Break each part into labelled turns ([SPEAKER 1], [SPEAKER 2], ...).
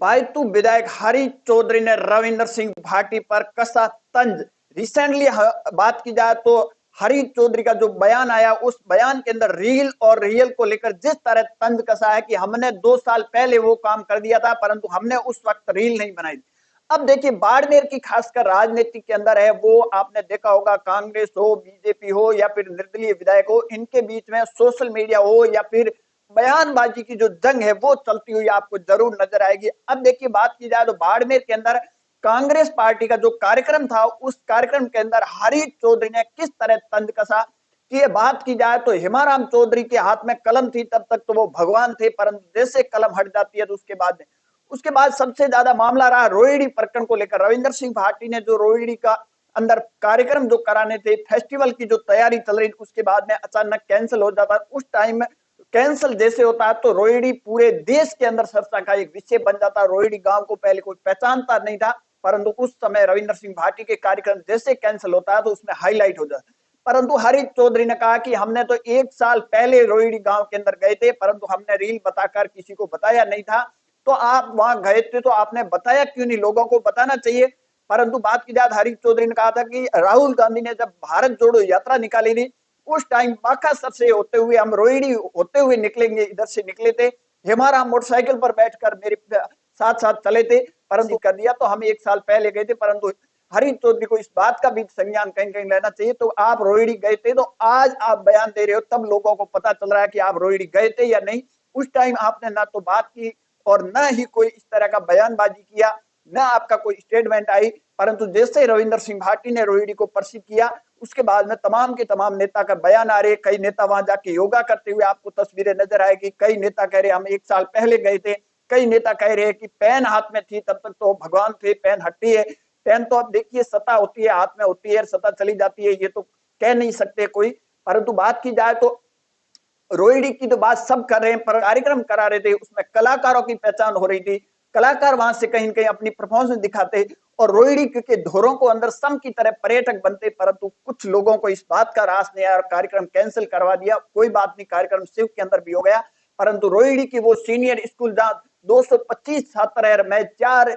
[SPEAKER 1] बायतू विधायक हरीश चौधरी ने रविंद्र सिंह भाटी पर कसा तंज। रिसेंटली बात की जाए तो हरीश चौधरी का जो बयान आया, उस बयान के अंदर रील और रियल को लेकर जिस तरह तंज कसा है कि हमने 2 साल पहले वो काम कर दिया था, परंतु हमने उस वक्त रील नहीं बनाई। अब देखिए, बाड़मेर की खासकर राजनीति के अंदर है, वो आपने देखा होगा, कांग्रेस हो, बीजेपी हो या फिर निर्दलीय विधायक हो, इनके बीच में सोशल मीडिया हो या फिर बयानबाजी की जो जंग है वो चलती हुई आपको जरूर नजर आएगी। अब देखिए, बात की जाए तो बाड़मेर के अंदर कांग्रेस पार्टी का जो कार्यक्रम था, उस कार्यक्रम के अंदर हरीश चौधरी ने किस तरह तंज कसा कि ये बात की जाए तो हेमाराम चौधरी के हाथ में कलम थी, तब तक तो वो भगवान थे, परंतु जैसे कलम हट जाती है तो उसके बाद सबसे ज्यादा मामला रहा रोहिणी प्रकरण को लेकर। रविंद्र सिंह भाटी ने जो रोहिणी का अंदर कार्यक्रम जो कराने थे, फेस्टिवल की जो तैयारी चल रही थी, उसके बाद में अचानक कैंसिल हो जाता। उस टाइम में कैंसिल जैसे होता है तो रोहिणी पूरे देश के अंदर चर्चा का एक विषय बन जाता। रोहिणी गांव को पहले कोई पहचानता नहीं था, परंतु उस समय रविंद्र सिंह भाटी के कार्यक्रम जैसे कैंसिल होता है तो उसमें हाईलाइट हो जाता। परंतु हरीश चौधरी ने कहा कि हमने तो 1 साल पहले रोहिणी गांव के अंदर गए थे, परंतु हमने रील बताकर किसी को बताया नहीं था। तो आप वहां गए थे तो आपने बताया क्यों नहीं, लोगों को बताना चाहिए। परंतु बात की जाए, हरीश चौधरी ने कहा था कि राहुल गांधी ने जब भारत जोड़ो यात्रा निकाली थी, उस टाइम बाकासर से होते हुए हम रोहिणी होते हुए निकलेंगे, इधर से निकले थे, हमारा मोटरसाइकिल पर बैठकर मेरे साथ साथ चले थे, परंतु कर दिया तो हम 1 साल पहले गए थे। परंतु हरीश चौधरी को इस बात का भी संज्ञान कहीं कहीं लेना चाहिए। तो आप रोहिणी गए थे, तो आज आप बयान दे रहे हो, तब लोगों को पता चल रहा है कि आप रोहिणी गए थे या नहीं। उस टाइम आपने ना तो बात की और न ही कोई इस तरह का बयानबाजी किया, न आपका कोई स्टेटमेंट आई। परंतु जैसे रविंद्र सिंह भाटी ने रोहिणी को प्रसिद्ध किया, उसके बाद में तमाम के तमाम नेता का बयान आ रहे। कई नेता वहां जाके योगा करते हुए आपको तस्वीरें नजर आएगी। कई नेता कह रहे हम 1 साल पहले गए थे। कई नेता कह रहे हैं कि पेन हाथ में थी, तब तक तो भगवान थे, पेन हटी है। पेन तो अब देखिए सत्ता होती है, हाथ में होती है, सत्ता चली जाती है, ये तो कह नहीं सकते कोई। परंतु बात की जाए तो रोहिणी की तो बात सब कर रहे हैं, पर कार्यक्रम करा रहे थे, उसमें कलाकारों की पहचान हो रही थी। कलाकार वहां से कहीं कहीं अपनी परफॉर्मेंस दिखाते और रोहिणी के धोरों को अंदर सम की तरह पर्यटक बनते। परंतु कुछ लोगों को इस बात का रास नहीं आया और कार्यक्रम कैंसिल करवा दिया। कोई बात नहीं, कार्यक्रम शिव के अंदर भी हो गया, परंतु रोहिणी की वो सीनियर स्कूल जहां 225 छात्र है, मैं 4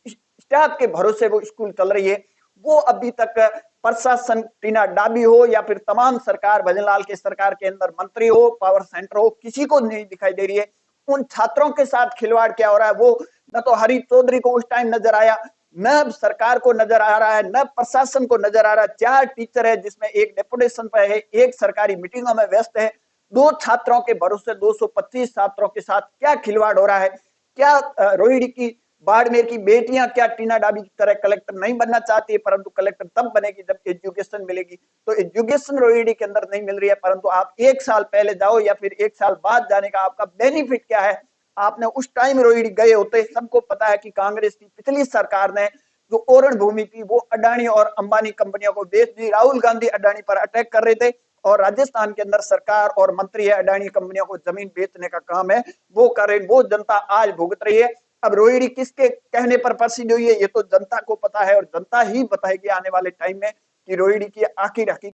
[SPEAKER 1] स्टाफ के भरोसे वो स्कूल चल रही है, वो अभी तक प्रशासन टीना डाबी हो या फिर तमाम सरकार, भजनलाल के सरकार के अंदर मंत्री हो, पावर सेंटर हो, किसी को नहीं दिखाई दे रही है। उन छात्रों के साथ खिलवाड़ क्या हो रहा है वो न तो हरीश चौधरी को उस टाइम नजर आया, न सरकार को नजर आ रहा है, न प्रशासन को नजर आ रहा है। 4 टीचर है जिसमें एक डेपुटेशन पर है, एक सरकारी मीटिंगों में व्यस्त है। 2 छात्रों के भरोसे 225 छात्रों के साथ क्या खिलवाड़ हो रहा है। क्या रोहिणी की बाड़मेर की बेटियां क्या टीना डाबी की तरह कलेक्टर नहीं बनना चाहती है, परंतु कलेक्टर तब बनेगी जब एजुकेशन मिलेगी। तो एजुकेशन रोहिणी के अंदर नहीं मिल रही है, परंतु आप 1 साल पहले जाओ या फिर 1 साल बाद जाने का आपका बेनिफिट क्या है। आपने उस टाइम रोहिणी गए होते। सबको पता है कि कांग्रेस की पिछली सरकार ने जो ओरण भूमि थी वो अडानी और अंबानी कंपनियों को बेच दी। राहुल गांधी अडानी पर अटैक कर रहे थे और राजस्थान के अंदर सरकार और मंत्री है अडानी कंपनियों को जमीन बेचने का काम है, वो कर रहे, वो जनता आज भुगत रही है। अब रोहिणी किसके कहने पर प्रसिद्ध हुई है, ये तो जनता को पता है और जनता ही बताएगी आने वाले टाइम में कि रोहिणी की आखिर हकीकत